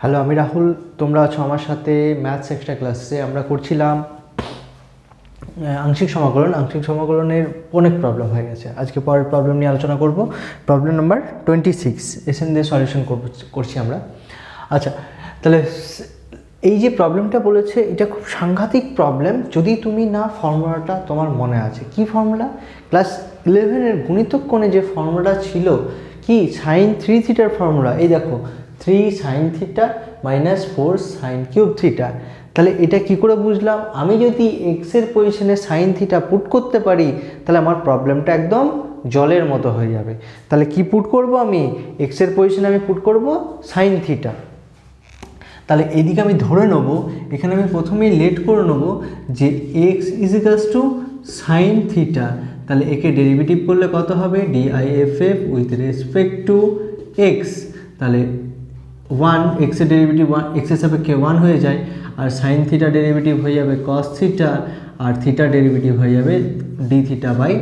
Hello, আমি রাহুল। তোমরা আছো আমার সাথে ম্যাথস এক্সট্রা ক্লাসে। আমরা করছিলাম আংশিক সমাকলন। আংশিক সমাকলনের অনেক প্রবলেম হয়ে গেছে। আজকে পরের প্রবলেম নিয়ে আলোচনা করব। প্রবলেম নাম্বার 26 এসএন দিয়ে সলিউশন করছি আমরা। আচ্ছা, তাহলে এই যে প্রবলেমটা বলেছে এটা খুব সাংঘাতিক প্রবলেম যদি তুমি না ফর্মুলাটা তোমার মনে আছে। কি ফর্মুলা? ক্লাস 11-এর গুণিতক কোণে যে ফর্মুলাটা ছিল, কি সাইন 3 থিটার ফর্মুলা। এই দেখো, 3 sine theta minus 4 sine cube theta. তাহলে এটা কি করে বুঝলাম? আমি যদি এক্সের পজিশনে সাইন থিটা পুট করতে পারি তাহলে আমার প্রবলেমটা একদম জলের মতো হয়ে যাবে। তাহলে কি পুট করব? আমি এক্সের পজিশনে আমি পুট করব সাইন থিটা। তাহলে এদিকে আমি ধরে নেব, এখানে আমি প্রথমেই লেট করে নেব যে x is equals to sine theta. তাহলে একে ডেরিভেটিভ করলে কত হবে? ডিআইএফএফ উইথ রেসপেক্ট টু এক্স। তাহলে 1 এক্সের ডেরিভেটিভ 1 এক্সের সাপেক্ষে 1 হয়ে যায়, আর সাইন থিটা ডেরিভেটিভ হয়ে যাবে কস থিটা, আর থিটা ডেরিভেটিভ হয়ে যাবে ডি থিটা বাই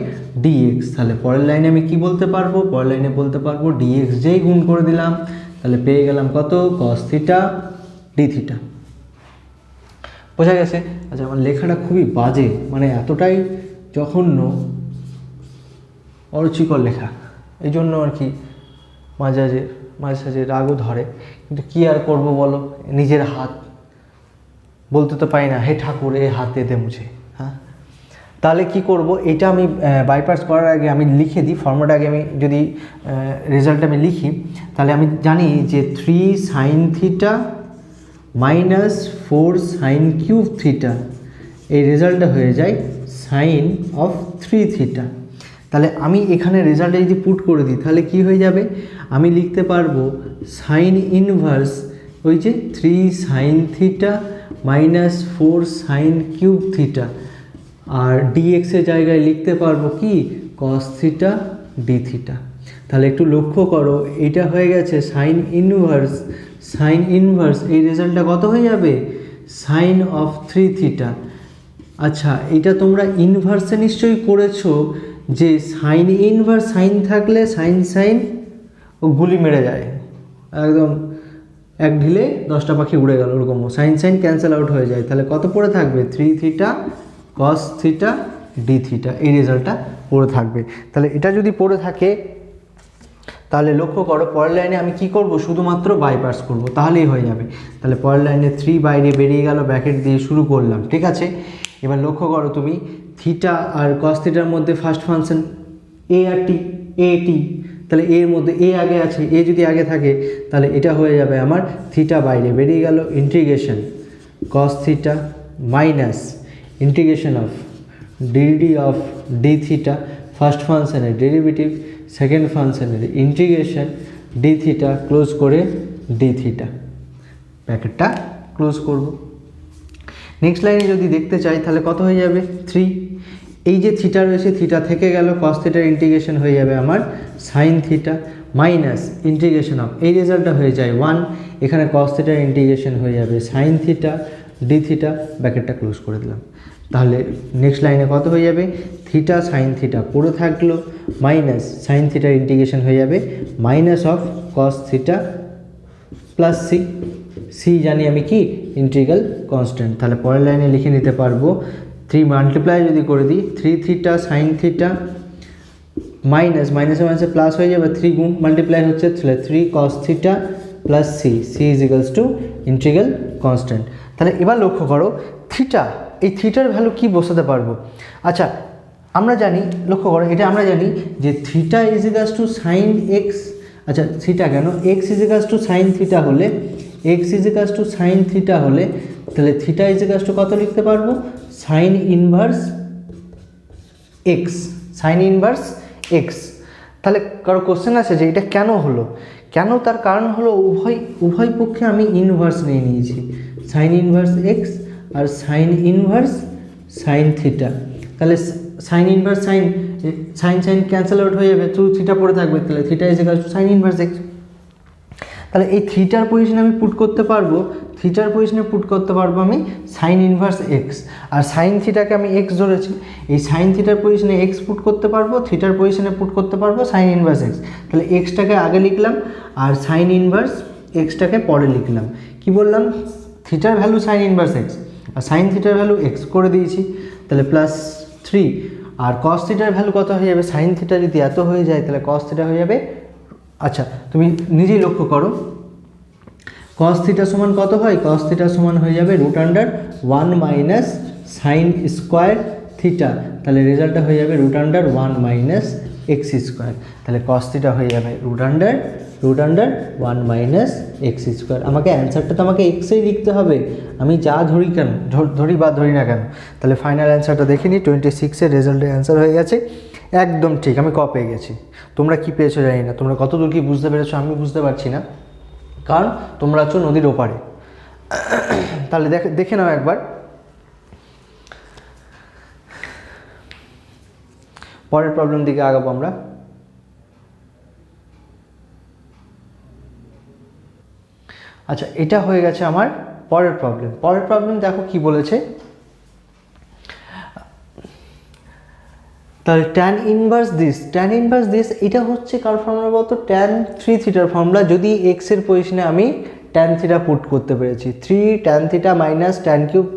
ডিএক্স। তাহলে পরের লাইনে আমি কি বলতে পারবো? পরের লাইনে বলতে পারবো ডিএক্স যেই গুণ করে দিলাম, তাহলে পেয়ে গেলাম কত? কস থিটা ডি থিটা। বোঝা গেছে? আচ্ছা, আমার লেখাটা খুবই বাজে, মানে এতটাই জঘন্য অরুচিকর লেখা, এই জন্য আর কি মাঝে মাঝে রাগও ধরে। কিন্তু কি আর করব বলো, নিজের হাত বলতে তো পারি না, হে ঠাকুর এ হাত দে মুঝে। হ্যাঁ, তাহলে কি করব? এটা আমি বাইপাস করার আগে আমি লিখে দিই ফর্মুলাটা। আগে আমি যদি রেজাল্ট আমি লিখি, তাহলে আমি জানি যে 3 sine theta minus 4 sine cube theta, এই রেজাল্টটা হয়ে যায় সাইন অফ 3 থিটা। তাহলে আমি এখানে রেজাল্টে যদি পুট করে দিই তাহলে কি হয়ে যাবে? আমি লিখতে পারবো সাইন ইনভার্স ওই যে 3 sine theta minus 4 sine cube theta, আর ডিএক্সের জায়গায় লিখতে পারবো কি? Cos theta D theta. তাহলে একটু লক্ষ্য করো, এটা হয়ে গেছে সাইন ইনভার্স। সাইন ইনভার্স এই রেজাল্টটা কত হয়ে যাবে? Sine of 3 theta. আচ্ছা, এটা তোমরা ইনভার্সে নিশ্চয়ই করেছো যে সাইন ইনভার্স সাইন থাকলে সাইন ও গুলি মেরে যায়, একদম এক ঢিলে 10টা পাখি উড়ে গেল, ওরকম সাইন ক্যান্সেল আউট হয়ে যায়। তাহলে কত পড়ে থাকবে? 3 theta cos theta D theta, এই রেজাল্টটা পড়ে থাকবে। তাহলে এটা যদি পড়ে থাকে তাহলে লক্ষ্য করো পরের লাইনে আমি কি করব? শুধুমাত্র বাইপাস করব, তাহলেই হয়ে যাবে। তাহলে পরের লাইনে 3 বাইরে বেরিয়ে গেল, ব্র্যাকেট দিয়ে শুরু করলাম, ঠিক আছে? এবার লক্ষ্য করো তুমি থিটা আর কস থিটার মধ্যে ফার্স্ট ফাংশন এ আর টি, এ টি। তাহলে এর মধ্যে এ আগে আছে, এ যদি আগে থাকে তাহলে এটা হয়ে যাবে আমার থিটা বাইরে বেরিয়ে গেল, integration cos theta minus integration of DD of D theta, first ফাংশনের ডেরিভেটিভ, সেকেন্ড ফাংশনের ইন্টিগ্রেশন ডি থিটা ক্লোজ করে ডি থিটা, ব্র্যাকেটটা ক্লোজ করব। নেক্সট লাইনে যদি দেখতে চাই তাহলে কত হয়ে যাবে? 3। এই যে থিটা রয়েছে, থিটা থেকে গেল, কস থিটার ইন্টিগ্রেশন হয়ে যাবে আমার sign theta minus integration of, এই রেজাল্টটা হয়ে যায় 1, এখানে কস থিটার ইন্টিগ্রেশন হয়ে যাবে সাইন থিটা ডি থিটা, ব্র্যাকেটটা ক্লোজ করে দিলাম। তাহলে নেক্সট লাইনে কত হয়ে যাবে? থিটা সাইন থিটা পড়ে থাকলো, মাইনাস সাইন থিটার ইন্টিগ্রেশন হয়ে যাবে minus of cos theta plus C. C জানি আমি কি? Integral constant. তাহলে পরের লাইনে লিখে নিতে পারবো 3 মাল্টিপ্লাই যদি করে দিই 3 থিটা সাইন থিটা মাইনাস মাইনাসে প্লাস হয়ে যাবে, 3 গুণ মাল্টিপ্লাই হচ্ছে, তাহলে 3 cos theta plus C, C is equals to integral constant. তাহলে এবার লক্ষ্য করো থিটা, এই থিটার ভ্যালু কি বসাতে পারবো? আচ্ছা, আমরা জানি, লক্ষ্য করো এটা আমরা জানি যে theta is equals to sine x. আচ্ছা, থিটা কেন? X is equals to sine theta হলে, x is equals to sine theta হলে তাহলে থিটা ইজ ইকুয়ালস টু কত লিখতে পারবো? Sine inverse x, sine inverse x. তাহলে কারো কোশ্চেন আছে যে এটা কেন হলো? কেন? তার কারণ হলো উভয় পক্ষে আমি ইনভার্স নিয়ে নিয়েছি, সাইন ইনভার্স এক্স আর সাইন ইনভার্স সাইন থিটা। তাহলে sign inverse sign cancel out হয়ে যাবে, থিটা পড়ে থাকবে, তাহলে theta is equal to sign inverse x. তাহলে এই থিটার পজিশনে আমি পুট করতে পারবো, থিটার পজিশনে পুট করতে পারবো আমি সাইন ইনভার্স এক্স, আর সাইন থিটাকে আমি এক্স ধরেছি, এই সাইন থিটার পজিশনে এক্স পুট করতে পারবো, থিটার পজিশনে পুট করতে পারবো সাইন ইনভার্স এক্স। তাহলে এক্সটাকে আগে লিখলাম আর সাইন ইনভার্স এক্সটাকে পরে লিখলাম। কি বললাম, থিটার ভ্যালু সাইন ইনভার্স এক্স, আর সাইন থিটার ভ্যালু এক্স করে দিয়েছি, তাহলে +3। আর কস থিটার ভ্যালু কত হয়ে যাবে, সাইন থিটা যদি এত হয়ে যায় তাহলে কস থিটা হয়ে যাবে, আচ্ছা তুমি নিজেই লক্ষ্য করো, কস থিটা সমান কত হয়, কস থিটা সমান হয়ে যাবে √1 মাইনাস সাইন স্কোয়ার থিটা, তাহলে রেজাল্টটা হয়ে যাবে √1 মাইনাস এক্স স্কোয়ার, তাহলে কস থিটা হয়ে যাবে √1 মাইনাস এক্স স্কোয়ার। আমাকে অ্যান্সারটা তো আমাকে এক্সেই লিখতে হবে, আমি যা ধরি কেন ধরি বা ধরি না কেন। তাহলে ফাইনাল অ্যান্সারটা দেখে নিই, 26-এর রেজাল্টের অ্যান্সার হয়ে গেছে একদম ঠিক। আমি ক পেয়ে গেছি, তোমরা কি পেয়েছো জানি না, তোমরা কত দূর কি বুঝতে পেরেছো আমি বুঝতে পারছি না, কারণ তোমরা আছো নদীর ওপারে। তাহলে দেখে নাও একবার, পরের প্রবলেম দিকে আগাবো আমরা। আচ্ছা, এটা হয়ে গেছে আমার পরের প্রবলেম। পরের প্রবলেম দেখো কি বলেছে, তাহলে ট্যান ইনভার্স দিস, এটা হচ্ছে কার ফর্মুলা বলতো, tan 3 থিটার ফর্মুলা। যদি এক্স এর পজিশনে আমি tan থিটা পুট করতে পেরেছি, 3 tan theta minus tan cube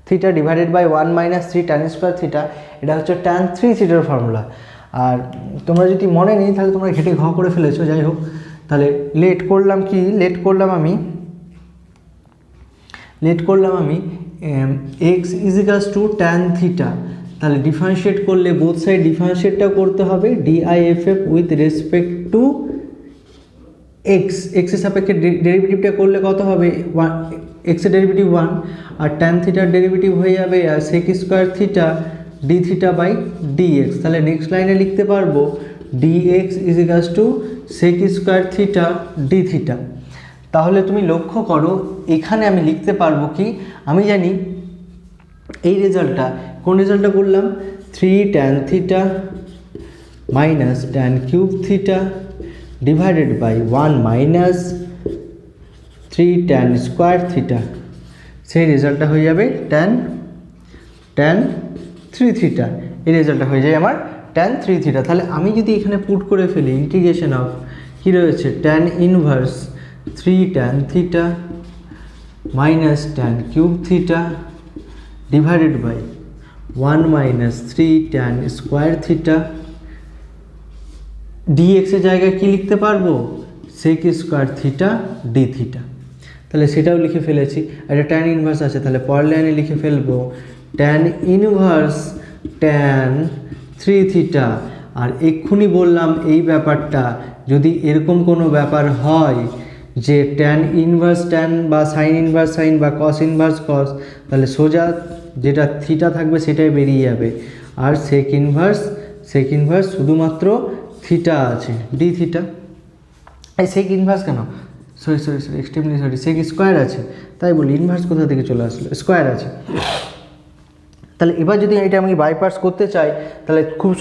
theta divided by 1 minus 3 tan square theta, এটা হচ্ছে tan 3 থিটার ফর্মুলা। আর তোমরা যদি মনে নেই তাহলে তোমরা ঘেটে ঘ করে ফেলেছো, যাই হোক। তাহলে লেট করলাম আমি x is equals to tan theta, তাহলে ডিফারেন্সিয়েট করলে বোথ সাইড ডিফারেন্সিয়েটটা করতে হবে, ডিআইএফএফ উইথ রেসপেক্ট টু এক্স, এক্সের সাপেক্ষে ডেরিভেটিভটা করলে কত হবে, এক্সের ডেরিভেটিভ 1, আর tan থিটার ডেরিভেটিভ হয়ে যাবে আর sec square theta D theta by dx. তাহলে নেক্সট লাইনে লিখতে পারবো d x is equals to sec square theta D theta. তাহলে তুমি লক্ষ্য করো এখানে আমি লিখতে পারবো কি, আমি জানি এই রেজাল্টটা, কোন রেজাল্টটা করলাম, 3 tan theta minus tan cube theta divided by 1 minus 3 tan square theta, সেই রেজাল্টটা হয়ে যাবে tan 3 থিটা, এই রেজাল্টটা হয়ে যায় আমার tan 3 থিটা। তাহলে আমি যদি এখানে পুট করে ফেলি ইন্টিগ্রেশন অফ কী রয়েছে, tan inverse 3 tan theta minus tan cube theta divided by 1 minus 3 tan square theta, ডিএক্সের জায়গায় কি লিখতে পারবো, sec square theta D theta, তাহলে সেটাও লিখে ফেলেছি। একটা tan ইনভার্স আছে, তাহলে পরের লাইনে লিখে ফেলবো tan ইনভার্স tan 3 থিটা। আর এক্ষুনি বললাম এই ব্যাপারটা, যদি এরকম কোনো ব্যাপার হয় যে tan ইনভার্স tan বা সাইন ইনভার্স সাইন বা কস ইনভার্স কস, তাহলে সোজা যেটা থিটা থাকবে সেটাই বেরিয়ে যাবে, আর সেক ইনভার্স শুধুমাত্র থিটা আছে ডি থিটা, এই সেক ইনভার্স কেন, sorry extremely sorry, sec square আছে, তাই বলি ইনভার্স কোথা থেকে চলে আসলো, স্কোয়ার আছে। তাহলে এবার যদি এটা আমি বাইপার্স করতে চাই, তাহলে খুব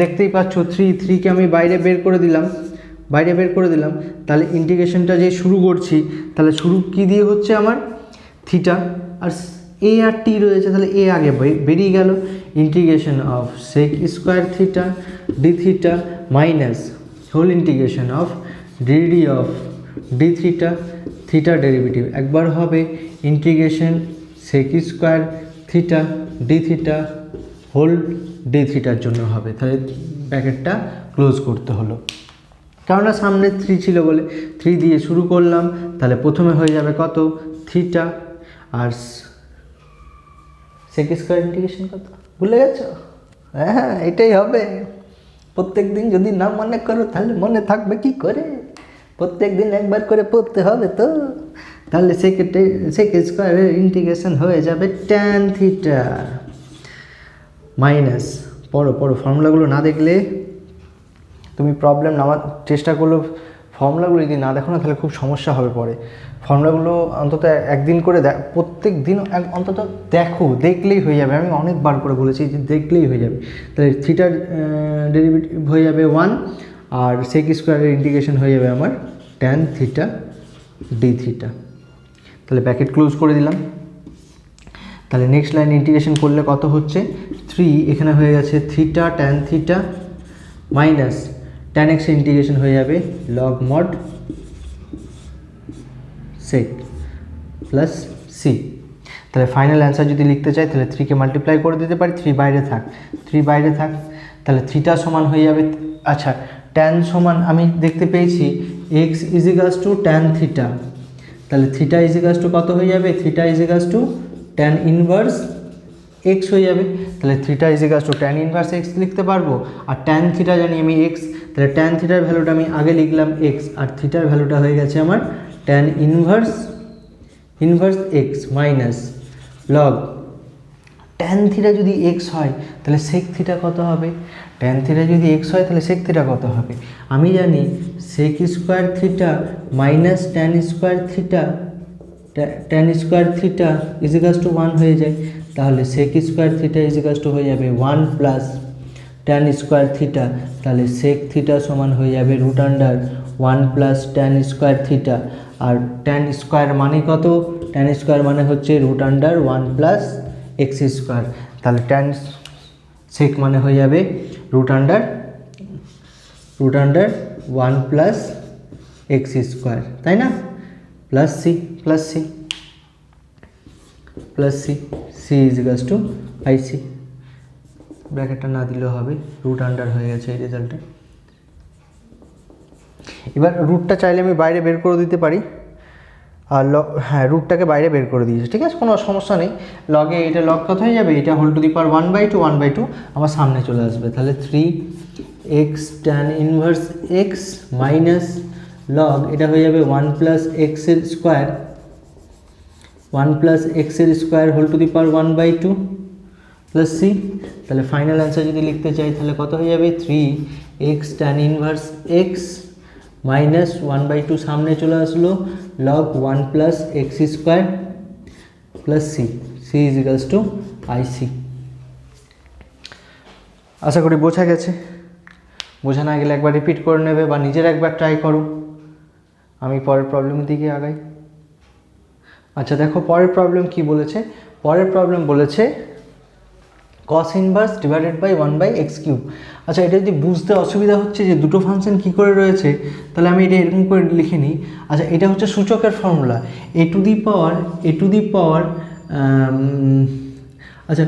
দেখতেই পাচ্ছ 3কে আমি বাইরে বের করে দিলাম, তাহলে ইন্টিগ্রেশনটা যে শুরু করছি, তাহলে শুরু কি দিয়ে হচ্ছে আমার থিটা, আর এ আর টি রয়েছে, তাহলে এ আগে বেরিয়ে গেল, integration of sec square theta D theta minus whole integration of DD of D theta, theta derivative একবার হবে, integration sec square theta D theta whole D থিটার জন্য হবে। তাহলে ব্র্যাকেটটা ক্লোজ করতে হলো, কেননা সামনে 3 ছিল বলে 3 দিয়ে শুরু করলাম, তাহলে প্রথমে হয়ে যাবে কত, থিটা, আর সেক স্কোয়ার ইন্টিগ্রেশন কত ভুলে গেছো, হ্যাঁ এটাই হবে। প্রত্যেক দিন যদি না মনে করো তাহলে মনে থাকবে কি করে, প্রত্যেক দিন একবার করে পড়তে হবে তো। তাহলে সেক স্কোয়ারের ইন্টিগ্রেশন হয়ে যাবে tan থিটা মাইনাস, পড়ো ফর্মুলাগুলো না দেখলে তুমি প্রবলেম নেওয়ার চেষ্টা করলেও ফর্মুলাগুলো যদি না দেখো না তাহলে খুব সমস্যা হবে পরে। ফর্মুলাগুলো অন্তত একদিন করে প্রত্যেক দিন অন্তত দেখলেই হয়ে যাবে, আমি অনেকবার করে বলেছি যে দেখলেই হয়ে যাবে। তাহলে থিটার ডেরিভেটিভ হয়ে যাবে 1, আর সেক স্কোয়ারের ইন্টিগ্রেশন হয়ে যাবে আমার tan থিটা ডি থিটা। তাহলে ব্র্যাকেট ক্লোজ করে দিলাম। তাহলে নেক্সট লাইন ইন্টিগ্রেশন করলে কত হচ্ছে, 3 এখানে হয়ে গেছে theta tan theta minus tan x ইন্টিগ্রেশন হয়ে যাবে log mod sec plus C. তাহলে ফাইনাল অ্যান্সার যদি লিখতে চাই তাহলে 3কে মাল্টিপ্লাই করে দিতে পারি, 3 বাইরে থাক, 3 বাইরে থাক, তাহলে থিটা সমান হয়ে যাবে, আচ্ছা ট্যান সমান আমি দেখতে পেয়েছি x is equals to tan theta, তাহলে থিটা ইজিকালস টু কত হয়ে যাবে, theta ইজিকালস to tan inverse x হয়ে যাবে। তাহলে theta ইজিকালস to tan inverse x লিখতে পারবো, আর ট্যান থিটা জানি আমি এক্স, তাহলে ট্যান থিটার ভ্যালুটা আমি আগে লিখলাম এক্স, আর থিটার ভ্যালুটা হয়ে গেছে আমার tan inverse x minus log tan theta যদি এক্স হয় তাহলে সেক থিটা কত হবে, ট্যান থিটা যদি এক্স হয় তাহলে সেক থিটা কত হবে, আমি জানি sec square theta minus tan square theta, tan square theta ইজিকালস to 1 হয়ে যায়, তাহলে সেক স্কোয়ার থিটা ইজিকালস টু হয়ে যাবে 1 প্লাস ট্যান স্কোয়ার থিটা, তাহলে সেক থিটা সমান হয়ে যাবে root under 1 plus tan square theta, আর ট্যান স্কোয়ার মানে কত, ট্যান স্কোয়ার মানে হচ্ছে root under 1 plus x square, তাহলে ট্যান সেক মানে হয়ে যাবে root under 1 plus x square, তাই না, plus C C ইজিকালস to IC, ব্র্যাকেটটা না দিলেও হবে, রুট আন্ডার হয়ে গেছে এই রেজাল্টে। এবার রুটটা চাইলে আমি বাইরে বের করে দিতে পারি, আর হ্যাঁ রুটটাকে বাইরে বের করে দিয়েছে, ঠিক আছে কোনো সমস্যা নেই, লগে এটা লগ কত হয়ে যাবে, এটা হোল টু দি পাওয়ার 1/2 আমার সামনে চলে আসবে, তাহলে 3x tan inverse x minus log এটা হয়ে যাবে 1 প্লাস এক্সের স্কোয়ার, 1 প্লাস এক্সের square whole to the power 1/2 plus C. তাহলে ফাইনাল অ্যান্সার যদি লিখতে চাই তাহলে কত হয়ে যাবে, 3x tan inverse x minus 1/2 সামনে চলে আসলো log 1 plus x square plus C ইজিকালস to IC. আশা করি বোঝা গেছে, বোঝা না গেলে একবার রিপিট করে নেবে বা নিজের একবার ট্রাই করো, আমি পরের প্রবলেমের দিকে আগাই। আচ্ছা দেখো পরের প্রবলেম কি বলেছে, পরের প্রবলেম বলেছে cos inverse divided by 1/x³। আচ্ছা এটা যদি বুঝতে অসুবিধা হচ্ছে যে দুটো ফাংশন কী করে রয়েছে, তাহলে আমি এটা এরকম করে লিখে নিই। আচ্ছা এটা হচ্ছে সূচকের ফর্মুলা, এ টু দি পাওয়ার আচ্ছা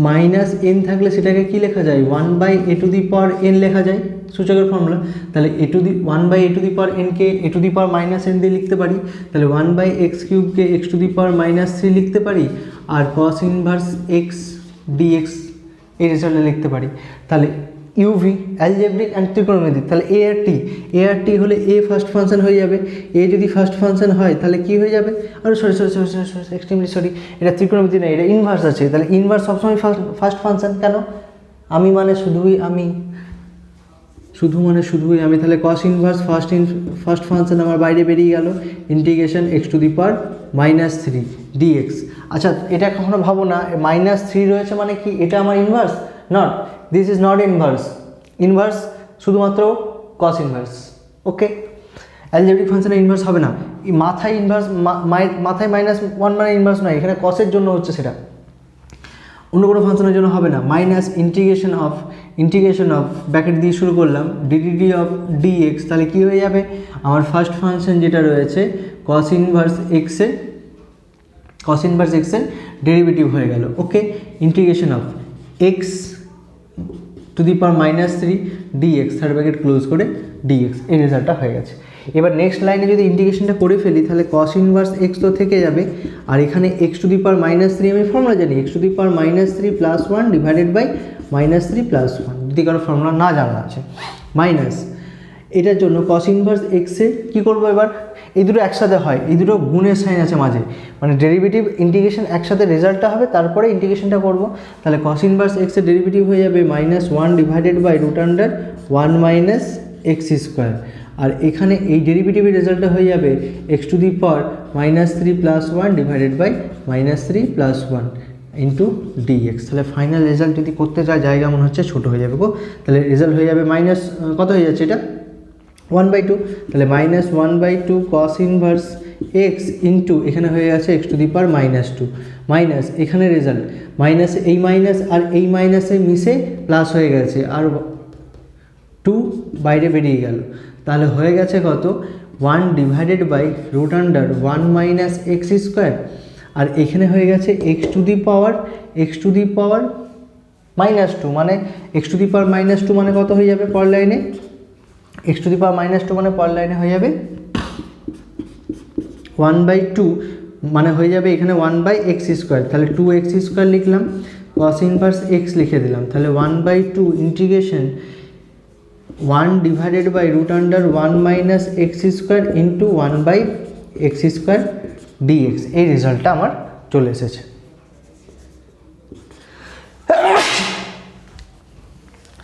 মাইনাস এন থাকলে সেটাকে কি লেখা যায়, 1/a⁴n লেখা যায় সূচকের ফর্মুলা, তাহলে 1/a⁴n কে a⁻n দিয়ে লিখতে পারি, তাহলে 1/x³ কে x⁻³ লিখতে পারি, আর cos ইনভার্স x dx এই রেজাল্টে লিখতে পারি। তাহলে ইউভি অ্যালজেব্রিক অ্যান্ড ত্রিকোণমিতিক, তাহলে এ আর টি হলে এ ফার্স্ট ফাংশন হয়ে যাবে, এ যদি ফার্স্ট ফাংশন হয় তাহলে কি হয়ে যাবে, আরে সরি এক্সট্রিমলি সরি, এটা ত্রিকোণমিতি না, এটা ইনভার্স আছে, তাহলে ইনভার্স সবসময় ফার্স্ট ফাংশন কেন, আমি মানে শুধুই আমি তাহলে cos ইনভার্স ফার্স্ট ফাংশন আমার বাইরে বেরিয়ে গেল, ইন্টিগ্রেশন x⁻³ dx। আচ্ছা এটা কখনো ভাবো না -3 রয়েছে মানে কি এটা আমার inverse, not, this is not inverse শুধুমাত্র cos ইনভার্স, ওকে। অ্যালজেব্রিক ফাংশনের ইনভার্স হবে না, মাথায় ইনভার্স মাথায় -1 মানে ইনভার্স নয়, এখানে cosের জন্য হচ্ছে, সেটা অন্য কোনো ফাংশনের জন্য হবে না। মাইনাস ইন্টিগ্রেশন অফ ব্র্যাকেট দিয়ে শুরু করলাম ডিডিডি অফ dx, তাহলে কী হয়ে যাবে আমার ফার্স্ট ফাংশন যেটা রয়েছে cos ইনভার্স এক্সের ডেরিভেটিভ হয়ে গেল, okay. Integration of x⁻³ dx third bracket close করে dx, এই রেজাল্টটা হয়ে গেছে। এবার নেক্সট লাইনে যদি ইন্টিগ্রেশনটা করে ফেলি তাহলে cos ইনভার্স x তো থেকে যাবে, আর এখানে x⁻³ আমি ফর্মুলা জানি x⁻³ plus 1 divided by -3 plus 1, যদি কারো ফর্মুলা না জানা আছে মাইনাস, এটার জন্য cos ইনভার্স এক্সে কী করবো, এবার এই দুটো একসাথে হয়, এই দুটো গুণের সাইন আছে মাঝে, মানে ডেরিভেটিভ ইন্টিগ্রেশন একসাথে রেজাল্টটা হবে, তারপরে ইন্টিগ্রেশনটা করব, তাহলে cos ইনভার্স এক্সের ডেরিভেটিভ হয়ে যাবে -1 ডিভাইডেড বাই √1 - x², আর এখানে এই ডেরিভেটিভের রেজাল্টটা হয়ে যাবে x⁻³ plus 1 divided by -3 plus 1 into dx। তাহলে ফাইনাল রেজাল্ট যদি করতে জায়গা মনে হচ্ছে ছোটো হয়ে যাবে গো, তাহলে রেজাল্ট হয়ে যাবে কত হয়ে যাচ্ছে এটা 1/2, তাহলে -1/2 cos ইনভার্স এক্স ইন্টু এখানে হয়ে গেছে x⁻² মাইনাস এখানে রেজাল্ট মাইনাস এই মাইনাস আর এই মাইনাসে মিশে প্লাস হয়ে গেছে, আর 2 বাইরে বেরিয়ে গেল, তাহলে হয়ে গেছে কত 1 divided by root under 1 minus x square, আর এখানে হয়ে গেছে এক্স টু দি পাওয়ার -2, মানে এক্স টু দি পাওয়ার -2 মানে কত হয়ে যাবে পরের লাইনে, এক্স টু দি পাওয়ার -2 মানে পরের লাইনে হয়ে যাবে 1/2, মানে হয়ে যাবে এখানে 1/x স্কোয়ার, তাহলে 2x স্কোয়ার লিখলাম, cos ইনভার্স x লিখে দিলাম, তাহলে 1/2 integration 1 divided by root under 1 minus x square into 1/x square dx। এই রেজাল্টটা আমার চলে এসেছে।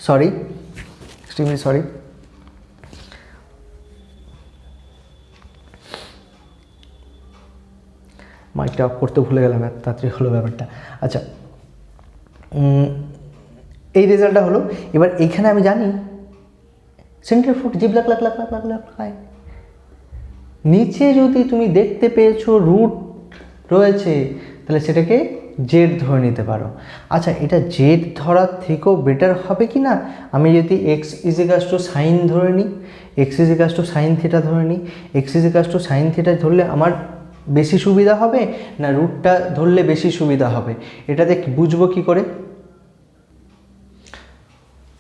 Sorry, extremely sorry. মাইকটা অফ করতে ভুলে গেলাম, এত তাড়াতাড়ি হলো ব্যাপারটা। আচ্ছা, এই রেজাল্টটা হলো। এবার এইখানে আমি জানি সেন্টার ফুট জিভ লাখ লাখ লাখ লাখ লাখ লাখ খায়, নিচে যদি তুমি দেখতে পেয়েছো রুট রয়েছে তাহলে সেটাকে জেড ধরে নিতে পারো। আচ্ছা, এটা জেড ধরার থেকেও বেটার হবে কি না আমি যদি এক্স ইজিকাস টু সাইন ধরে নিই, এক্স ইজিকাস টু সাইন থিটা ধরে নিই, এক্স ইজিকাস টু সাইন থিটা ধরলে আমার বেশি সুবিধা হবে না রুটটা ধরলে বেশি সুবিধা হবে, এটাতে বুঝবো কি করে?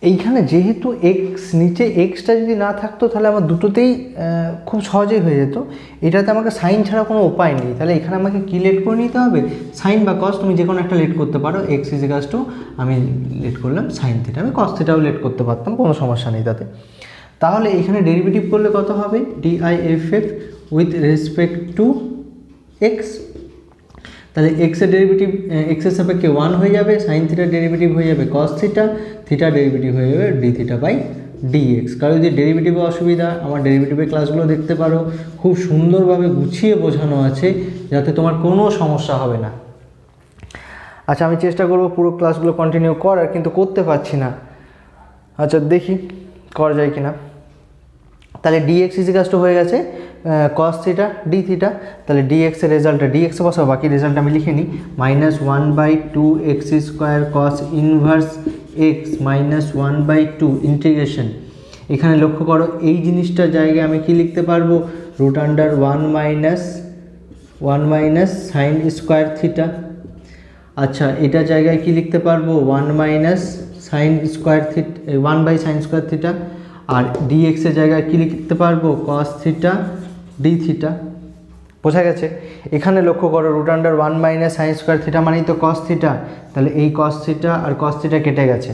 এইখানে যেহেতু এক্স নিচে এক্সটা যদি না থাকতো তাহলে আমার দুটোতেই খুব সহজেই হয়ে যেত, এটাতে আমাকে সাইন ছাড়া কোনো উপায় নেই, তাহলে এখানে আমাকে কী লেট করে নিতে হবে? সাইন বা কস, তুমি যে কোনো একটা লেট করতে পারো। এক্স ইজিকাস টু আমি লেট করলাম সাইন থিটা, আমি কস থিটাও লেট করতে পারতাম, কোনো সমস্যা নেই তাতে। তাহলে এখানে ডেরিভেটিভ করলে কত হবে? ডিআইএফএফ উইথ রেসপেক্ট টু এক্স, তাহলে এক্সের ডেরিভেটিভ এক্সের সাপেক্ষে 1 হয়ে যাবে, সাইন থিটার ডেরিভেটিভ হয়ে যাবে কস থিটা, থিটার ডেরিভেটিভ হয়ে যাবে ডি থিটা বাই ডিএক্স। কারো যদি ডেরিভেটিভে অসুবিধা, আমার ডেরিভেটিভের ক্লাসগুলো দেখতে পারো, খুব সুন্দরভাবে গুছিয়ে বোঝানো আছে যাতে তোমার কোনো সমস্যা হবে না। আচ্ছা, আমি চেষ্টা করব পুরো ক্লাসগুলো কন্টিনিউ করার, কিন্তু করতে পারছি না। আচ্ছা, দেখি করা যায় কি না। তাহলে ডিএক্স ইজিকাস টু হয়ে গেছে কস থিটা ডি থিটা, তাহলে ডিএক্সের রেজাল্টটা ডিএক্সে বসাবো, বাকি রেজাল্টটা আমি লিখে নিই। -1/2 x square cos inverse x -1/2 integration. এখানে লক্ষ্য করো এই জিনিসটার জায়গায় আমি কি লিখতে পারবো? Root under 1 minus sine square theta. আচ্ছা, এটা জায়গায় কি লিখতে পারবো? 1 minus sine square theta, 1/sin square theta. আর ডিএক্সের জায়গায় কী লিখতে পারবো? Cos theta D theta. বোঝা গেছে? এখানে লক্ষ্য করো root under 1 minus sine square theta মানেই তো কস থিটা, তাহলে এই কস থিটা আর কস থিটা কেটে গেছে।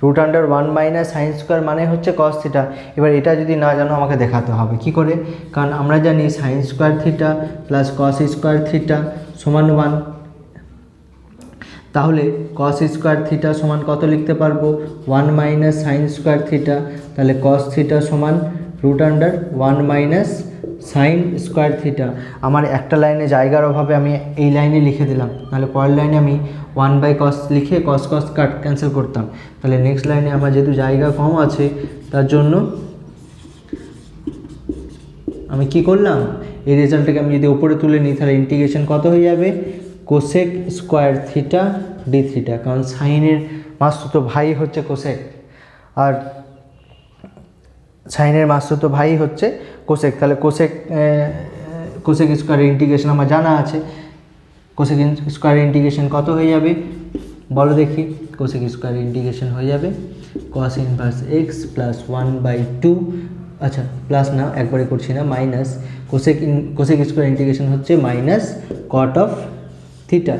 Root under 1 minus sine square মানে হচ্ছে কস থিটা। এবার এটা যদি না জানো আমাকে দেখাতে হবে কি করে, কারণ আমরা জানি sign square theta plus cos square theta সমান 1। তাহলে কস স্কোয়ার থিটা সমান কত লিখতে পারবো? 1 মাইনাস সাইন স্কোয়ার থিটা, তাহলে কস থিটা সমান root under 1 minus sine square theta. আমার একটা লাইনে জায়গার অভাবে আমি এই লাইনে লিখে দিলাম, নাহলে পরের লাইনে আমি 1/cos লিখে cos কাট ক্যান্সেল করতাম। তাহলে নেক্সট লাইনে আমার যেহেতু জায়গা কম আছে তার জন্য আমি কি করলাম, এই রেজাল্টটাকে আমি যদি ওপরে তুলে নিই তাহলে ইন্টিগ্রেশন কত হয়ে যাবে? Cosec square theta D theta, কারণ সাইনের মাসতুতো ভাই হচ্ছে কোসেক, আর সাইনের মাসতুতো ভাই হচ্ছে কোসেক। তাহলে কোসেক স্কোয়ারের ইন্টিগ্রেশন আমার জানা আছে। কোসেক স্কোয়ারের ইন্টিগ্রেশন কত হয়ে যাবে বলো দেখি? কোসেক স্কোয়ারের ইন্টিগ্রেশন হয়ে যাবে কস ইনভার্স এক্স প্লাস 1/2, আচ্ছা প্লাস না, একবারে করছি না, মাইনাস কোসেক স্কোয়ার ইন্টিগ্রেশন হচ্ছে minus cot of theta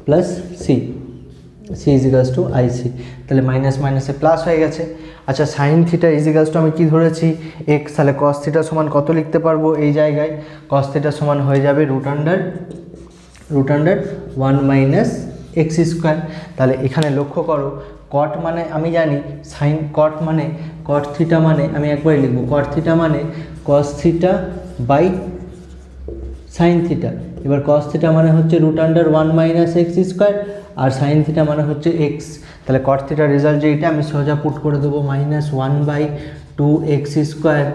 plus C ইজিকালস to IC. তাহলে মাইনাস মাইনাসে প্লাস হয়ে গেছে। আচ্ছা, সাইন থিটা ইজিকালস টু আমি কি ধরেছি? এক্স। তাহলে কস থিটা সমান কত লিখতে পারবো এই জায়গায়? কস থিটা সমান হয়ে যাবে root under 1 minus x square. তাহলে এখানে লক্ষ্য করো কট মানে আমি জানি, সাইন কট মানে কট থিটা মানে আমি একবারই লিখবো, কট থিটা মানে cos theta by sine theta. এবার কস থিটা মানে হচ্ছে root under 1 minus x square, আর সাইন থিটা মানে হচ্ছে এক্স। তাহলে কট থিটার রেজাল্ট যেটা আমি সোজা পুট করে দেবো -1/2 x square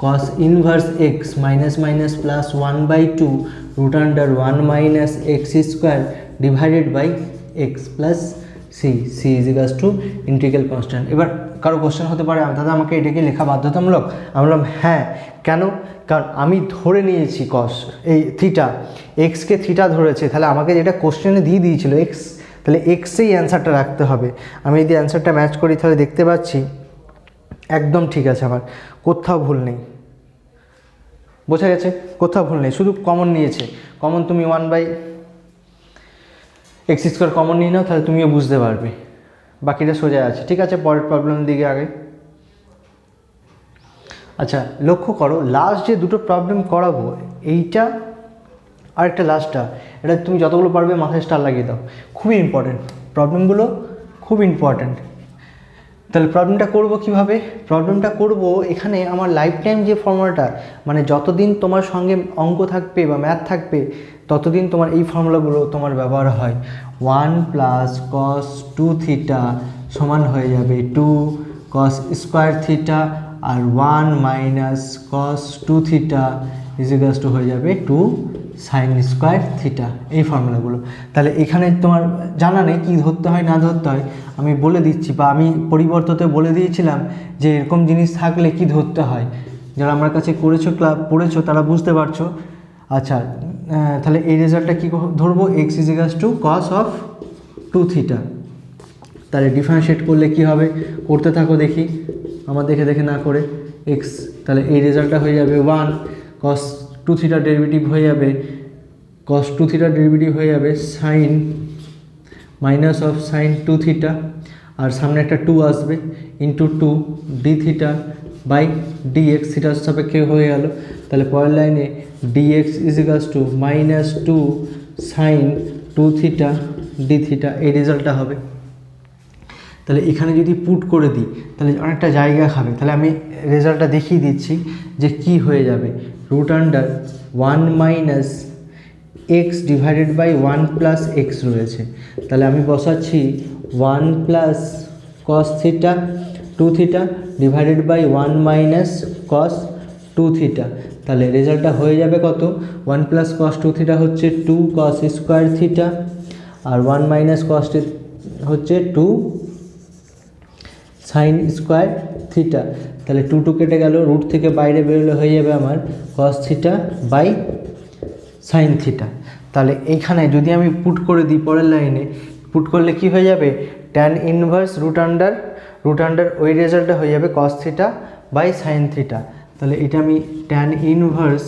cos inverse x minus minus plus 1/2 root under 1 minus x square divided by x plus C ইজিকালস to integral constant. এবার কারো কোশ্চেন হতে পারে, দাদা আমাকে এটা কি লেখা বাধ্যতামূলক? আমি বললাম হ্যাঁ। কেন? কারণ আমি ধরে নিয়েছি কস এই থিটা, এক্সকে থিটা ধরেছে, তাহলে আমাকে যেটা কোশ্চেনে দিয়ে দিয়েছিল এক্স, তাহলে এক্সেই অ্যান্সারটা রাখতে হবে। আমি যদি অ্যান্সারটা ম্যাচ করি তাহলে দেখতে পাচ্ছি একদম ঠিক আছে, আমার কোথাও ভুল নেই। বোঝা গেছে? কোথাও ভুল নেই, শুধু কমন নিয়েছে। কমন তুমি 1/x² কমন নিয়ে নাও, তাহলে তুমিও বুঝতে পারবে, বাকিটা সোজা আছে। ঠিক আছে, পরের প্রবলেমের দিকে আগে। আচ্ছা লক্ষ্য করো, লাস্ট যে দুটো প্রবলেম করাবো, এইটা আর একটা লাস্টটা, এটা তুমি যতগুলো পারবে মাথায় স্টার লাগিয়ে দাও, খুবই ইম্পর্টেন্ট প্রবলেমগুলো, খুব ইম্পর্টেন্ট। তাহলে প্রবলেমটা করব কিভাবে? প্রবলেমটা করব এখানে আমার লাইফ টাইম যে ফর্মুলাটা, মানে যতদিন তোমার সঙ্গে অঙ্ক থাকবে বা ম্যাথ থাকবে ততদিন তোমার এই ফর্মুলাগুলো তোমার ব্যবহার হয়। 1 + cos 2θ সমান হয়ে যাবে 2 cos স্কোয়ার থিটা, আর 1 - cos 2θ হয়ে যাবে 2 sin স্কোয়ার থিটা, এই ফর্মুলাগুলো। তাহলে এখানে তোমার জানা নেই কী ধরতে হয় না ধরতে হয়, আমি বলে দিচ্ছি, বা আমি পরিবর্ততে বলে দিয়েছিলাম যে এরকম জিনিস থাকলে কি ধরতে হয়। যারা আমার কাছে পড়েছো তারা বুঝতে পারছো। আচ্ছা তাহলে এই রেজাল্টটা কী ধরবো? x = cos of 2θ। তাহলে ডিফারেন্সিয়েট করলে কি হবে? করতে থাকো দেখি, আমার দেখে দেখে না করে। x, তাহলে এই রেজাল্টটা হয়ে যাবে 1 cos 2θ ডেরিভেটিভ হয়ে যাবে, cos 2θ ডেরিভেটিভ হয়ে যাবে sin -sin 2θ, আর সামনে একটা 2 আসবে, ইন্টু 2 dθ/dx, থিটার সাপেক্ষে হয়ে গেল। তাহলে পরের লাইনে dx = -2 sin 2θ dθ, এই রেজাল্টটা হবে। তাহলে এখানে যদি পুট করে দিই তাহলে অনেকটা জায়গা খাবে। তাহলে আমি রেজাল্টটা দেখিয়ে দিচ্ছি যে কি হয়ে যাবে। √1 - x / 1 + x রয়েছে, তাহলে আমি বসাচ্ছি 1 + cos θ 2θ / 1 - cos 2θ। তাহলে রেজাল্টটা হয়ে যাবে কত? 1 + cos 2θ হচ্ছে 2 cos স্কোয়ার θ, আর 1 - cos হচ্ছে 2 sin স্কোয়ার θ। তাহলে 2 কেটে গেল, রুট থেকে বাইরে বেরোলে হয়ে যাবে আমার cos θ / sin θ। তাহলে এইখানে যদি আমি পুট করে দিই, পরের লাইনে পুট করলে কি হয়ে যাবে? tan ইনভার্স √, ওই রেজাল্টটা হয়ে যাবে cos θ / sin θ। তাহলে এটা আমি tan inverse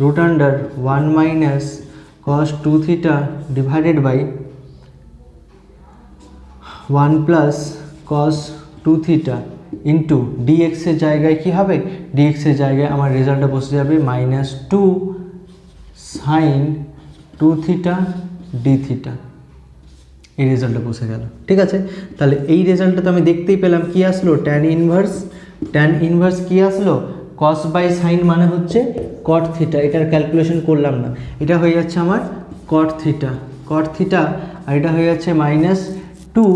√1 - cos 2θ / 1 + cos 2θ into dx এর জায়গায় কী হবে? dx এর জায়গায় আমার রেজাল্টটা বসে যাবে -2 sin 2θ dθ, এই রেজাল্টটা বসে গেল। ঠিক আছে, তাহলে এই রেজাল্টটা তো আমি দেখতেই পেলাম কি আসলো, tan ইনভার্স কি আসলো? cos / sin মানে হচ্ছে cot θ, এটার ক্যালকুলেশন করলাম না, এটা হয়ে যাচ্ছে আমার cot θ, আর এটা হয়ে যাচ্ছে -2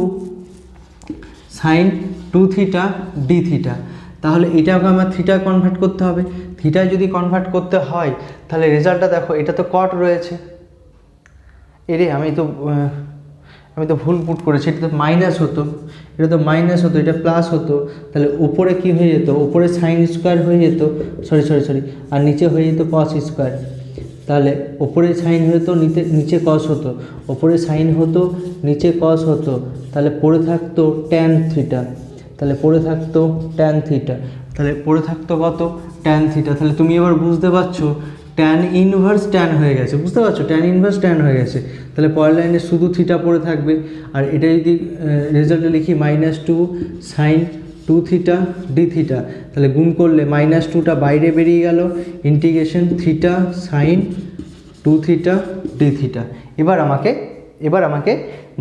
sin 2θ dθ। তাহলে এটাকে আমার থিটা কনভার্ট করতে হবে। থিটায় যদি কনভার্ট করতে হয় তাহলে রেজাল্টটা দেখো, এটা তো কট রয়েছে, এরে আমি তো ভুল পুট করেছি, এটা তো মাইনাস হতো, এটা প্লাস হতো, তাহলে উপরে কি হয়ে যেত? উপরে সাইন স্কোয়ার হয়ে যেত, সরি, আর নিচে হয়ে যেত কস স্কোয়ার। তাহলে ওপরে সাইন হতো, নিচে কস হতো, ওপরে সাইন হতো, নিচে কস হতো, তাহলে পড়ে থাকতো ট্যান থিটা, তাহলে পড়ে থাকতো কত? Tan theta. তাহলে তুমি এবার বুঝতে পারছো ট্যান ইনভার্স ট্যান হয়ে গেছে, বুঝতে পারছো? ট্যান ইনভার্স ট্যান হয়ে গেছে। তাহলে পরের লাইনে শুধু থিটা পড়ে থাকবে, আর এটা যদি রেজাল্টে লিখি -2 sin 2θ dθ, তাহলে গুণ করলে -2টা বাইরে বেরিয়ে গেল, ইন্টিগ্রেশন থিটা sin 2θ dθ। এবার আমাকে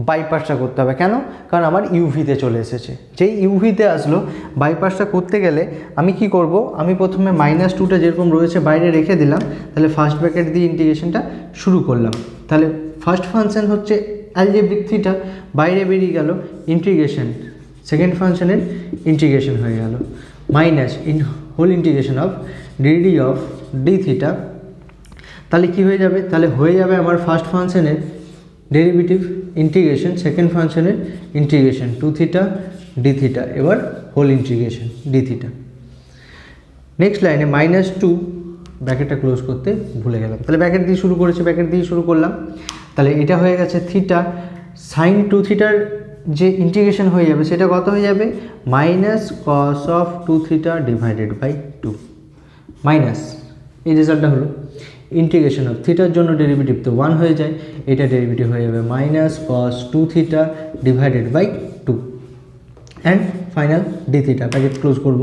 বাইপাসটা করতে হবে। কেন? কারণ আমার ইউভিতে চলে এসেছে। যেই ইউভিতে আসলো, বাইপাসটা করতে গেলে আমি কি করব? আমি প্রথমে -2টা যেরকম রয়েছে বাইরে রেখে দিলাম, তাহলে ফার্স্ট ব্র্যাকেট দিয়ে ইন্টিগ্রেশনটা শুরু করলাম। তাহলে ফার্স্ট ফাংশন হচ্ছে অ্যালজেব্রিক থিটা, বাইরে বেরিয়ে গেল, ইন্টিগ্রেশন সেকেন্ড ফাংশনের ইন্টিগ্রেশন হয়ে গেল, whole integration of DD of dθ। তাহলে কি হয়ে যাবে? তাহলে হয়ে যাবে আমার ফার্স্ট ফাংশনের ডেরিভেটিভ ইন্টিগ্রেশন সেকেন্ড ফাংশনের ইন্টিগ্রেশন 2θ dθ, এবার whole integration D theta. Next লাইনে -2 ব্র্যাকেটটা ক্লোজ করতে ভুলে গেলাম, তাহলে ব্র্যাকেট দিয়ে শুরু করেছি, ব্র্যাকেট দিয়ে শুরু করলাম, তাহলে এটা হয়ে গেছে থিটা, সাইন 2 থিটার যে ইন্টিগ্রেশন হয়ে যাবে সেটা কত হয়ে যাবে -cos of 2 theta divided by 2 minus, এই রেজাল্টটা হলো ইন্টিগ্রেশন অফ থিটার জন্য ডেরিভেটিভ তো 1 হয়ে যায়, এটা ডেরিভেটিভ হয়ে যাবে -cos 2 theta divided by 2 and final D theta, bracket close করব।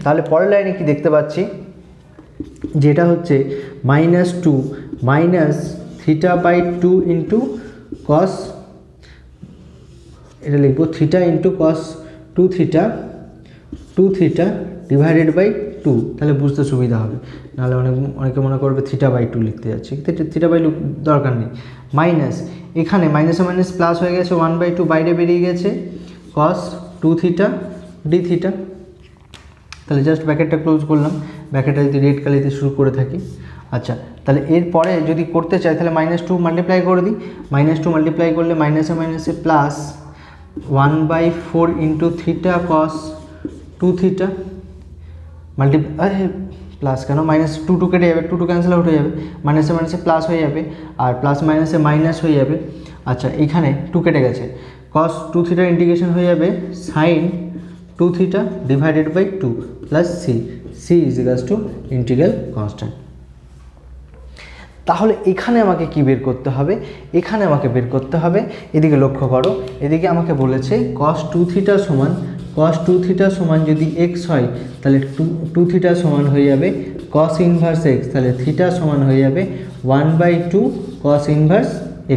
তাহলে পরের লাইনে কি দেখতে পাচ্ছি, যেটা হচ্ছে -2 minus theta by 2 into cos, এটা লিখবো theta into cos 2 theta divided by 2, তাহলে বুঝতে সুবিধা হবে, নাহলে অনেকে মনে করবে থিটা বাই 2 লিখতে যাচ্ছি, থিটা বাই দরকার নেই। মাইনাস, এখানে মাইনাসে মাইনাস প্লাস হয়ে গেছে, 1/2 বাইরে বেরিয়ে গেছে, কস 2 থিটা ডি থিটা, তাহলে জাস্ট ব্র্যাকেটটা ক্লোজ করলাম, ব্র্যাকেটটা যদি রেড কালিতে শুরু করে থাকি। আচ্ছা, তাহলে এরপরে যদি করতে চাই তাহলে -2 মাল্টিপ্লাই করে দিই, -2 মাল্টিপ্লাই করলে মাইনাসে মাইনাসে plus 1/4 into theta cos 2 theta plus কেন, -2 কেটে যাবে, 2 ক্যান্সেল আউট হয়ে যাবে, মাইনাসে মাইনাসে প্লাস হয়ে যাবে, আর প্লাস মাইনাসে মাইনাস হয়ে যাবে। আচ্ছা, এইখানে 2 কেটে গেছে, কস 2 থিটার ইন্টিগ্রেশন হয়ে যাবে sine 2 theta divided by 2 plus C is equals to integral constant. তাহলে এখানে আমাকে কি বের করতে হবে, এখানে আমাকে বের করতে হবে, এদিকে লক্ষ্য করো, এদিকে আমাকে বলেছে cos 2 থিটা সমান যদি x হয় তাহলে 2 থিটা সমান হয়ে যাবে cos ইনভার্স x, তাহলে থিটা সমান হয়ে যাবে 1/2 cos ইনভার্স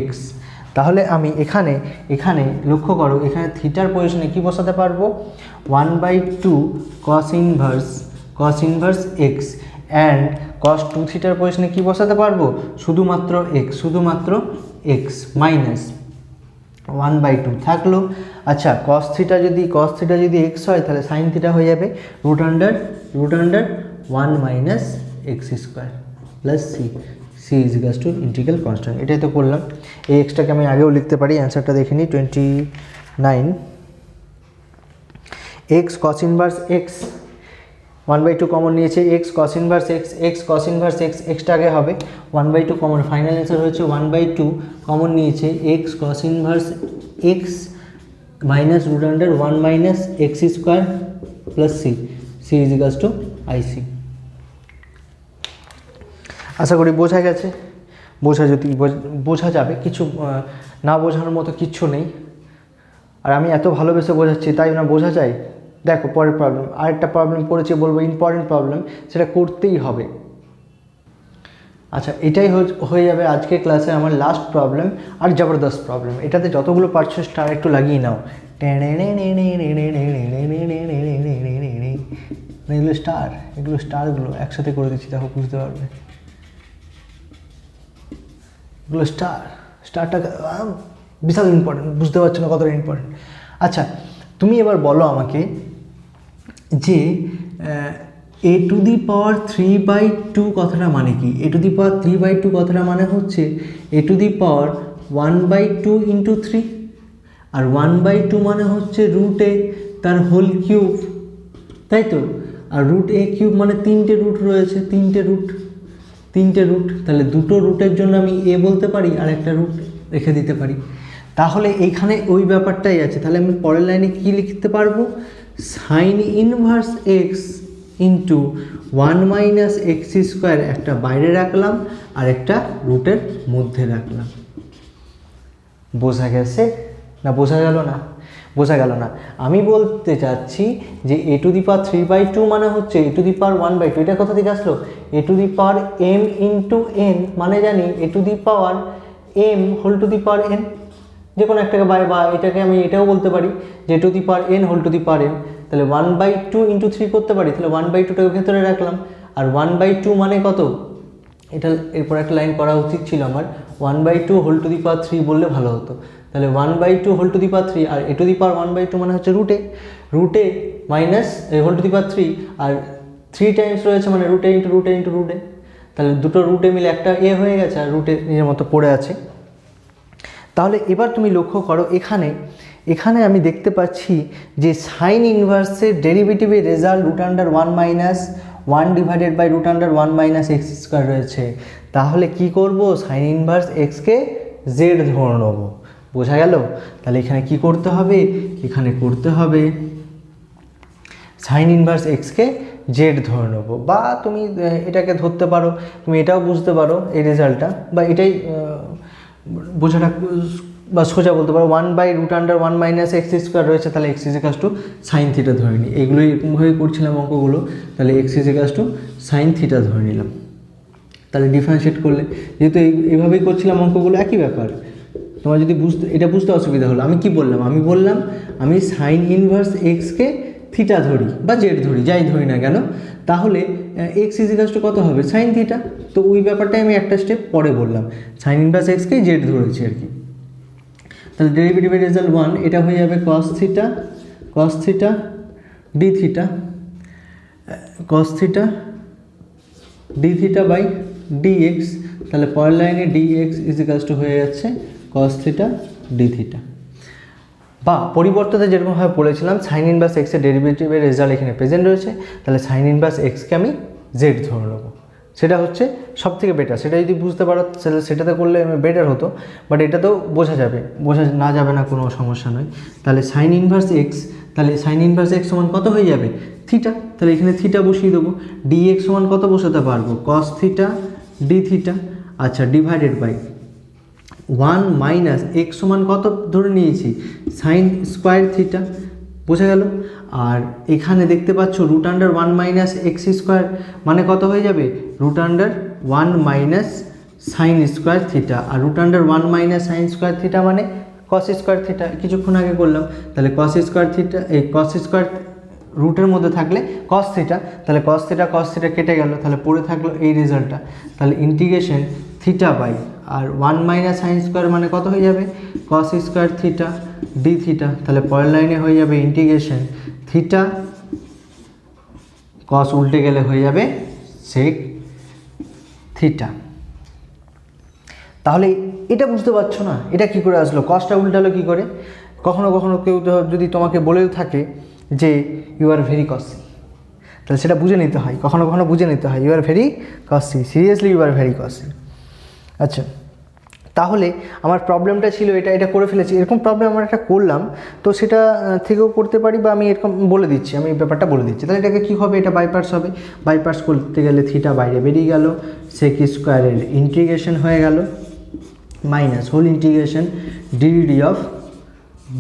x। তাহলে আমি এখানে লক্ষ্য করো, এখানে থিটার পজিশনে কি বসাতে পারবো 1/2 cos inverse x and cos 2 থিটার পজিশনে কি বসাতে পারবো শুধুমাত্র x মাইনাস 1/2 থাকলো। আচ্ছা, cos থিটা যদি x হয় তাহলে sin থিটা হয়ে যাবে root under 1 minus x square plus C is equals to integral constant. এটাই তো করলাম, এই এক্সটাকে আমি আগেও লিখতে পারি, অ্যান্সারটা দেখে নিই 29 x cos inverse x 1/2 common নিয়েছে, x cos ইনভার্স x এক্সটাকে হবে 1/2 কমন, ফাইনাল অ্যান্সার হচ্ছে 1/2 কমন নিয়েছে x cos inverse x minus root under 1 minus x square plus C is equals to IC। আশা করি বোঝা গেছে, বোঝা যাবে, কিছু না বোঝানোর মতো কিচ্ছু নেই, আর আমি এত ভালোবেসে বোঝাচ্ছি তাই না বোঝা যায়। দেখো পরের প্রবলেম, আরেকটা প্রবলেম করেছি, বলবো ইম্পর্টেন্ট প্রবলেম, সেটা করতেই হবে। আচ্ছা, এটাই হয়ে যাবে আজকে ক্লাসে আমার লাস্ট প্রবলেম, আর জবরদস্ত প্রবলেম, এটাতে যতগুলো পারছো স্টার একটু লাগিয়ে নাও, এগুলো স্টারগুলো একসাথে করে দিচ্ছি, দেখো বুঝতে পারবে, এগুলো স্টারটা বিশাল ইম্পর্টেন্ট, বুঝতে পারছো না কতটা ইম্পর্টেন্ট। আচ্ছা, তুমি এবার বলো আমাকে যে a⁴/2 কথাটা মানে কি? a⁴/2 কথাটা মানে হচ্ছে a⁴ 1/2 × 3, আর 1/2 মানে হচ্ছে √a তার হোল কিউব, তাই তো, আর √a³ মানে 3টে রুট রয়েছে, 3টে রুট, তাহলে দুটো রুটের জন্য আমি a বলতে পারি আর একটা রুট রেখে দিতে পারি। তাহলে এইখানে ওই ব্যাপারটাই আছে, তাহলে আমি পরের লাইনে কি লিখতে পারবো, sine inverse x into 1 minus x square, একটা বাইরে রাখলাম আর একটা রুটের মধ্যে রাখলাম। বোঝা গেছে না? বোঝা গেল না। আমি বলতে চাচ্ছি যে a⁴/2 মানে হচ্ছে a⁴ 1/2, এটা কোথা থেকে আসলো, a⁴m ইন্টু n, মানে জানি a⁴m whole to the power n, যে কোনো একটাকে বা এটাকে আমি এটাও বলতে পারি যে n whole to the power n, তাহলে 1/2 × 3 করতে পারি, তাহলে 1/2টাকে ভেতরে রাখলাম, আর 1/2 মানে কত, এটা এরপর একটা লাইন করা উচিত ছিল আমার, 1/2 হোল টু দি পাওয়ার 3 বললে ভালো হতো, তাহলে 1/2 whole to the power 3, R a⁴ 1/2 মানে হচ্ছে √a minus whole to the power 3, আর 3 টাইমস রয়েছে মানে √a into √a into √a, তাহলে দুটো √a মিলে একটা a হয়ে গেছে, আর √a নিজের মতো পড়ে আছে। তাহলে এবার তুমি লক্ষ্য করো, এখানে আমি দেখতে পাচ্ছি যে সাইন ইনভার্সের ডেরিভেটিভের result √1 minus 1 divided by √1 minus x square রয়েছে। তাহলে কি করব, সাইন ইনভার্স এক্সকে জেড ধরে নেব। বোঝা গেল? তাহলে এখানে কি করতে হবে, এখানে করতে হবে সাইন ইনভার্স এক্সকে জেড ধরে নেবো, বা তুমি এটাকে ধরতে পারো, তুমি এটাও বুঝতে পারো এই রেজাল্টটা, বা এটাই বোঝাটা বা সোজা বলতে পারো 1/√1 মাইনাস এক্স স্কোয়ার রয়েছে, তাহলে x is equals two sine theta ধরে নিই। এগুলোই এরকমভাবে করছিলাম অঙ্কগুলো, তাহলে x is equals two sine theta ধরে নিলাম। তাহলে ডিফারেন্সিয়েট করলে, যেহেতু এইভাবেই করছিলাম অঙ্কগুলো, একই ব্যাপার। তোমার যদি এটা বুঝতে অসুবিধা হলো, আমি কি বললাম, আমি বললাম আমি সাইন ইনভার্স এক্সকে থিটা ধরি বা জেড ধরি, যাই ধরি না কেন, তাহলে এক্স ইজিকালস টু কত হবে, সাইন থিটা। তো ওই ব্যাপারটাই আমি একটা স্টেপ পরে বললাম, সাইন ইনভার্স এক্সকে জেড ধরেছি আর কি। তাহলে ডেরিভেটিভের রেজাল্ট 1, এটা হয়ে যাবে cos theta D theta, cos theta D theta by dx. তাহলে পরের লাইনে ডিএক্স ইজিকালস টু হয়ে যাচ্ছে কস থিটা ডি থিটা। বা পরিবর্তনে যেরকমভাবে বলেছিলাম, সাইন ইনভার্স এক্সের ডেরিভেটিভের রেজাল্ট এখানে প্রেজেন্ট রয়েছে, তাহলে সাইন ইনভার্স এক্সকে আমি জেড ধরে নেবো। সেটা হচ্ছে সব থেকে বেটার। সেটা যদি বুঝতে পারো সেটাতে করলে বেটার হতো, বাট এটাতেও বোঝা না যাবে না, কোনো সমস্যা নয়। তাহলে সাইন ইনভার্স এক্স, তাহলে সাইন ইনভার্স এক্স সমান কত হয়ে যাবে, থিটা। তাহলে এখানে থিটা বসিয়ে দেবো। ডিএক্স সমান কত বসাতে পারবো, কস থিটা ডি থিটা, আচ্ছা, ডিভাইডেড বাই 1 মাইনাস এক্স সমান কত ধরে নিয়েছি, সাইন স্কোয়ার থিটা। বোঝা গেল? আর এখানে দেখতে পাচ্ছ √1 মাইনাস এক্স স্কোয়ার মানে কত হয়ে যাবে, √1 মাইনাস সাইন স্কোয়ার থিটা। আর √1 মাইনাস সাইন স্কোয়ার থিটা মানে কস স্কোয়ার থিটা, কিছুক্ষণ আগে করলাম। তাহলে কস স্কোয়ার থিটা, এই কস স্কোয়ার রুটের মধ্যে থাকলে কস থিটা, তাহলে কস থিটা কেটে গেল, তাহলে পড়ে থাকলো এই রেজাল্টটা। তাহলে ইন্টিগ্রেশন থিটা বাই আর 1 মাইনাস সাইন স্কোয়ার মানে কত হয়ে যাবে, cos square theta D theta. তাহলে পরের লাইনে হয়ে যাবে ইন্টিগ্রেশন থিটা, কস উল্টে গেলে হয়ে যাবে সেক থিটা। তাহলে এটা বুঝতে পারছো না, এটা কি করে আসলো, কসটা উল্টালো কি করে? কখনো কখনো কেউ যদি তোমাকে বলেও থাকে যে ইউ আর ভেরি কসি, তাহলে সেটা বুঝে নিতে হয়, কখনো কখনো বুঝে নিতে হয় you are very cosy, seriously you are very cosy. আচ্ছা, তাহলে আমার প্রবলেমটা ছিল এটা করে ফেলেছি, এরকম প্রবলেম আমরা একটা করলাম, তো সেটা থেকেও করতে পারি, বা আমি এরকম বলে দিচ্ছি, আমি ব্যাপারটা বলে দিচ্ছি। তাহলে এটাকে কী হবে, এটা বাইপার্স হবে। বাইপার্স করতে গেলে থিটা বাইরে বেরিয়ে গেল, সেক স্কোয়ারের ইন্টিগ্রেশন হয়ে গেল minus whole integration DD of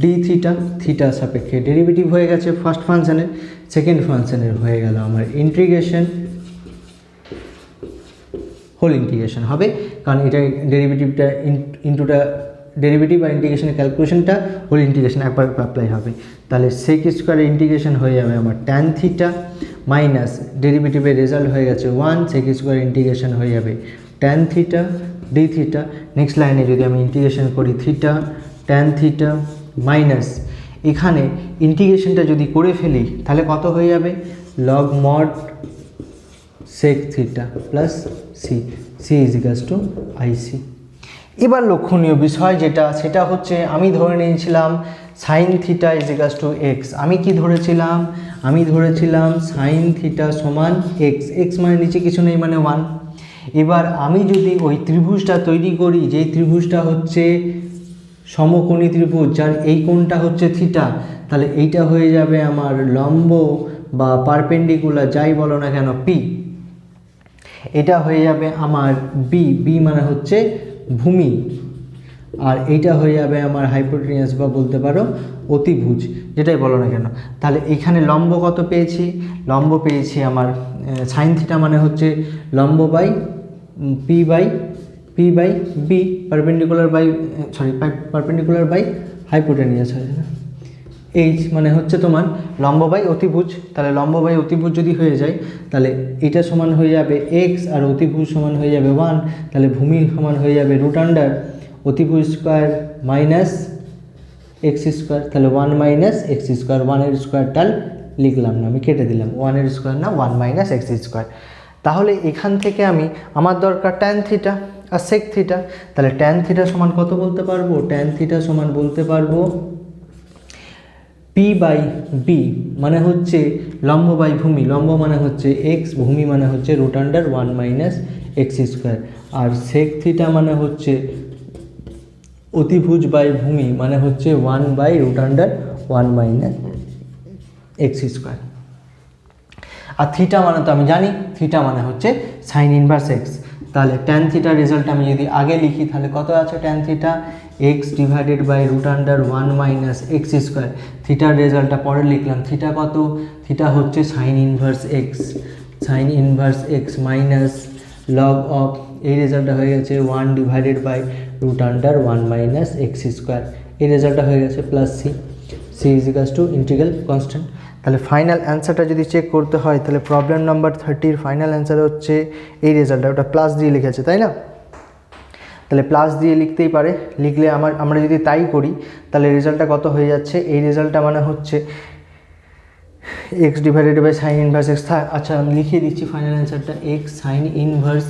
D theta সাপেক্ষে ডেরিভেটিভ হয়ে গেছে ফার্স্ট ফাংশনের, সেকেন্ড ফাংশনের হয়ে গেল আমার ইন্টিগ্রেশন হোল ইন্টিগ্রেশন হবে, কারণ এটা ডেরিভেটিভটা ইন্টুটা ডেরিভেটিভ আর ইন্টিগ্রেশনের ক্যালকুলেশনটা হোল ইন্টিগ্রেশন একবার অ্যাপ্লাই হবে। তাহলে সেক স্কোয়ারের ইন্টিগ্রেশন হয়ে যাবে আমার ট্যান থিটা মাইনাস ডেরিভেটিভের রেজাল্ট হয়ে গেছে 1, সেক স্কোয়ার ইন্টিগ্রেশন হয়ে যাবে tan theta D theta. Next লাইনে যদি আমি ইন্টিগ্রেশন করি থিটা ট্যান থিটা মাইনাস, এখানে ইন্টিগ্রেশনটা যদি করে ফেলি তাহলে কত হয়ে যাবে, log mod sec theta plus C ইজিকালস to IC. এবার লক্ষণীয় বিষয় যেটা, সেটা হচ্ছে আমি ধরে নিয়েছিলাম সাইন থিটা ইজিকালস টু এক্স। আমি কি ধরেছিলাম, আমি ধরেছিলাম সাইন থিটা সমান এক্স, এক্স মানে নিচে কিছু নেই মানে 1। এবার আমি যদি ওই ত্রিভুজটা তৈরি করি, যেই ত্রিভুজটা হচ্ছে সমকোণী ত্রিভুজ, যার এই কোণটা হচ্ছে থিটা, তাহলে এইটা হয়ে যাবে আমার লম্ব বা পারপেন্ডিকুলার যাই বলো না কেন পি। এটা হয়ে যাবে আমার বি মানে হচ্ছে ভূমি, আর এইটা হয়ে যাবে আমার হাইপোটেনিয়াস বা বলতে পারো অতিভুজ, যেটাই বলো না কেন। তাহলে এখানে লম্ব কত পেয়েছি, লম্ব পেয়েছি আমার সাইন থিটা মানে হচ্ছে লম্ব by P by B, perpendicular by hypotenuse হয় না, এইচ মানে হচ্ছে তোমার লম্ব বাই অতিভুজ। তাহলে লম্ব বাই অতিভুজ যদি হয়ে যায়, তাহলে এটা সমান হয়ে যাবে এক্স আর অতিভুজ সমান হয়ে যাবে 1, তাহলে ভূমি সমান হয়ে যাবে √, অতিভুজ স্কোয়ার মাইনাস এক্স স্কোয়ার, তাহলে 1 মাইনাস এক্স স্কোয়ার, 1-এর স্কোয়ারটা লিখলাম না, আমি কেটে দিলাম, 1-এর স্কোয়ার না 1 মাইনাস এক্স স্কোয়ার। তাহলে এখান থেকে আমার দরকার ট্যান থিটা আর সেক থিটা। তাহলে ট্যান থিটা সমান কত বলতে পারবো, ট্যান থিটা সমান বলতে পারবো পি বাই বি মানে হচ্ছে লম্ব বাই ভূমি, লম্ব মানে হচ্ছে এক্স, ভূমি মানে হচ্ছে root under 1 minus x square, আর সেক থিটা মানে হচ্ছে অতিভুজ বাই ভূমি মানে হচ্ছে 1 by root under 1 minus x square. আর থিটা মানে তো আমি জানি, থিটা মানে হচ্ছে সাইন ইনভার্স এক্স। তাহলে ট্যান থিটার রেজাল্ট আমি যদি আগে লিখি তাহলে কত আছে tan theta, x divided by root under 1 minus x square. থিটার রেজাল্টটা পরে লিখলাম, থিটা কত, থিটা হচ্ছে sine inverse x, sine inverse x minus log of, এই রেজাল্টটা হয়ে গেছে 1 divided by root under 1 minus x square, এই রেজাল্টটা হয়ে গেছে plus C, C is equals to integral constant. তাহলে ফাইনাল অ্যান্সারটা যদি চেক করতে হয় তাহলে প্রবলেম নাম্বার 30 ফাইনাল অ্যান্সার হচ্ছে এই রেজাল্টটা, ওটা প্লাস দিয়ে লিখেছে তাই না? তাহলে প্লাস দিয়ে লিখতেই পারে, লিখলে আমরা যদি তাই করি তাহলে রেজাল্টটা কত হয়ে যাচ্ছে, এই রেজাল্টটা মানে হচ্ছে x divided by sine inverse x. আচ্ছা আমি লিখিয়ে দিচ্ছি ফাইনাল অ্যান্সারটা, এক্স সাইন ইনভার্স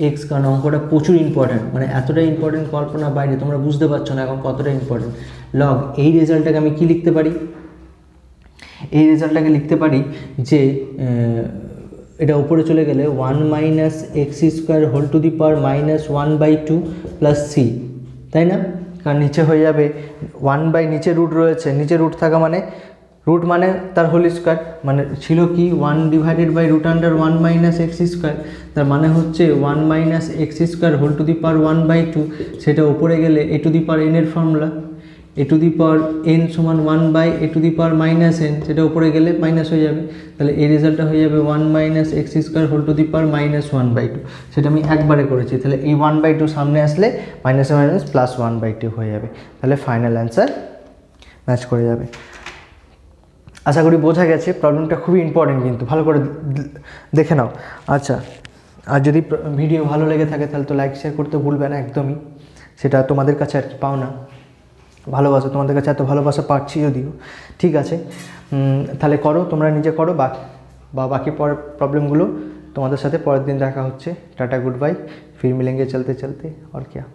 এক্স, কারণ অঙ্কটা প্রচুর ইম্পর্ট্যান্ট, মানে এতটা ইম্পর্টেন্ট কল্পনা বাইরে, তোমরা বুঝতে পারছো না এখন কতটা ইম্পর্টেন্ট। লগ, এই রেজাল্টটাকে আমি কি লিখতে পারি, এই রেজাল্টটাকে লিখতে পারি যে এটা উপরে চলে গেলে 1 minus x square whole to the power minus 1/2 plus C, তাই না? কারণ নিচে হয়ে যাবে 1 বাই, নিচে রুট রয়েছে, নিচে রুট থাকা মানে রুট মানে তার হোল স্কোয়ার, মানে ছিল কি 1 divided by root under 1 minus x square, তার মানে হচ্ছে 1 minus x square whole to the power 1/2, সেটা উপরে গেলে a to the power n এর formula, a to the power n সমান 1 by a to the power minus n, সেটা উপরে গেলে মাইনাস হয়ে যাবে, তাহলে এই রেজাল্টটা হয়ে যাবে 1 minus x square whole to the power minus 1/2, সেটা আমি একবারে করেছি, তাহলে এই 1/2 সামনে আসলে মাইনাস মাইনাস প্লাস 1/2 হয়ে যাবে, তাহলে ফাইনাল অ্যান্সার ম্যাচ করে যাবে। আশা করি বোঝা গেছে, প্রবলেমটা খুবই ইম্পর্টেন্ট কিন্তু ভালো করে দেখে নাও। আচ্ছা, আর যদি ভিডিও ভালো লেগে থাকে তাহলে তো লাইক শেয়ার করতে ভুলবে না একদমই, সেটা তোমাদের কাছে আর কি পাও না, ভালোবাসা তোমাদের কাছে এত ভালোবাসা পাচ্ছি যদিও, ঠিক আছে তাহলে করো, তোমরা নিজে করো, বাকি প্রবলেমগুলো তোমাদের সাথে পরের দিন দেখা হচ্ছে। টাটা, গুড বাই, ফির মিলেंगे চলতে চলতে, और क्या।